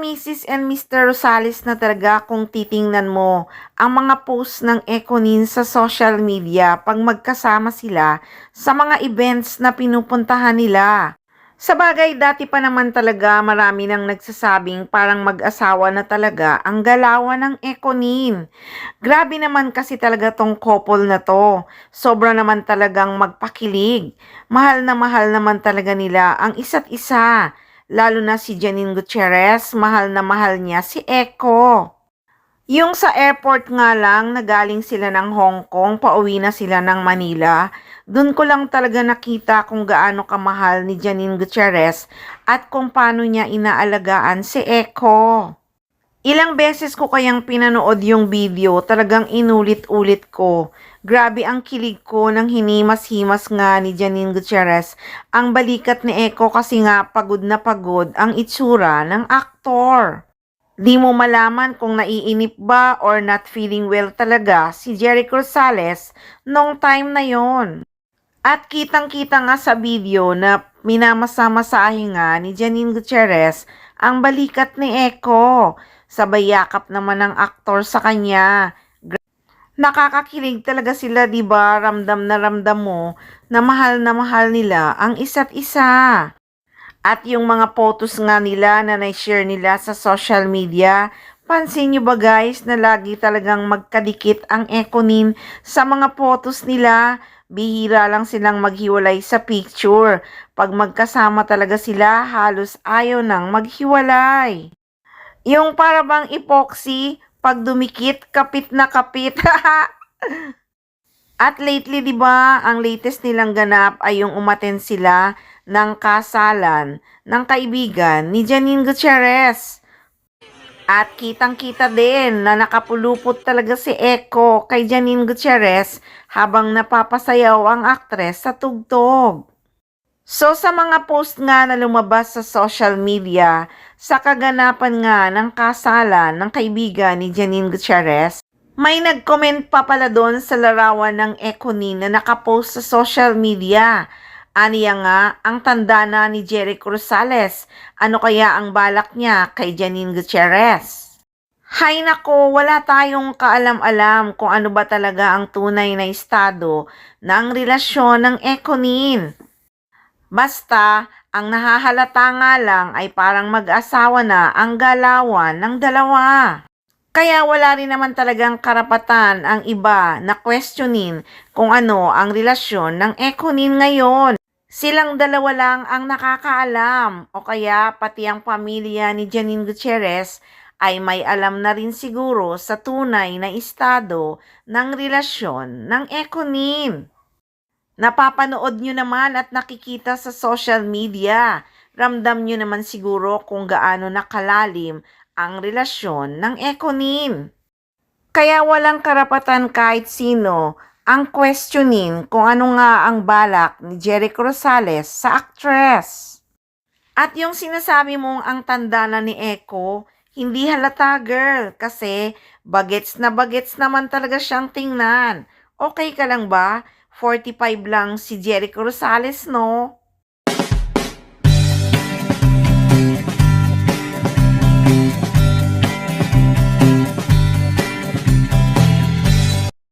Mrs. and Mr. Rosales na talaga kung titingnan mo ang mga post ng Econin sa social media pag magkasama sila sa mga events na pinupuntahan nila. Sabagay, dati pa naman talaga marami nang nagsasabing parang mag-asawa na talaga ang galawan ng Econin. Grabe naman kasi talaga tong couple na to. Sobra naman talagang magpakilig. Mahal naman talaga nila ang isa't isa. Lalo na si Janine Gutierrez, mahal na mahal niya si Eco. Yung sa airport nga lang, nagaling sila ng Hong Kong, pauwi na sila ng Manila. Doon ko lang talaga nakita kung gaano kamahal ni Janine Gutierrez at kung paano niya inaalagaan si Eco. Ilang beses ko kayang pinanood yung video, talagang inulit-ulit ko. Grabe ang kilig ko nang hinimas-himas nga ni Janine Gutierrez ang balikat ni Eco kasi nga pagod na pagod ang itsura ng aktor. Di mo malaman kung naiinip ba or not feeling well talaga si Jericho Rosales nung time na yon. At kitang-kita nga sa video na minamasahe nga ni Janine Gutierrez ang balikat ni Eco. Sabay yakap naman ng aktor sa kanya. Nakakakilig talaga sila, 'di ba? Ramdam na ramdam mo na mahal nila ang isa't isa. At yung mga photos nga nila na na-share nila sa social media, pansin nyo ba guys na lagi talagang magkadikit ang Econin sa mga photos nila? Bihira lang silang maghiwalay sa picture. Pag magkasama talaga sila, halos ayaw nang maghiwalay. Yung para bang epoxy, pag dumikit, kapit na kapit. At lately, 'di ba, ang latest nilang ganap ay yung umattend sila ng kasalan ng kaibigan ni Janine Gutierrez. At kitang-kita din na nakapulupot talaga si Eco kay Janine Gutierrez habang napapasayaw ang aktres sa tugtog. So sa mga post nga na lumabas sa social media sa kaganapan nga ng kasalan ng kaibigan ni Janine Gutierrez, may nag-comment pa pala doon sa larawan ng Econin na nakapost sa social media. Aniya nga, ang tanda na ni Jericho Rosales. Ano kaya ang balak niya kay Janine Gutierrez? Hay nako, wala tayong kaalam-alam kung ano ba talaga ang tunay na estado ng relasyon ng Econin. Basta, ang nahahalata nga lang ay parang mag-asawa na ang galawan ng dalawa. Kaya wala rin naman talagang karapatan ang iba na questionin kung ano ang relasyon ng Econin ngayon. Silang dalawa lang ang nakakaalam o kaya pati ang pamilya ni Janine Gutierrez ay may alam na rin siguro sa tunay na estado ng relasyon ng Econin. Napapanood nyo naman at nakikita sa social media. Ramdam nyo naman siguro kung gaano nakalalim ang relasyon ng Econin. Kaya walang karapatan kahit sino ang questionin kung ano nga ang balak ni Jericho Rosales sa actress. At yung sinasabi mong ang tanda na ni Eco, hindi halata girl kasi bagets naman talaga siyang tingnan. Okay ka lang ba? 45 lang si Jericho Rosales, no?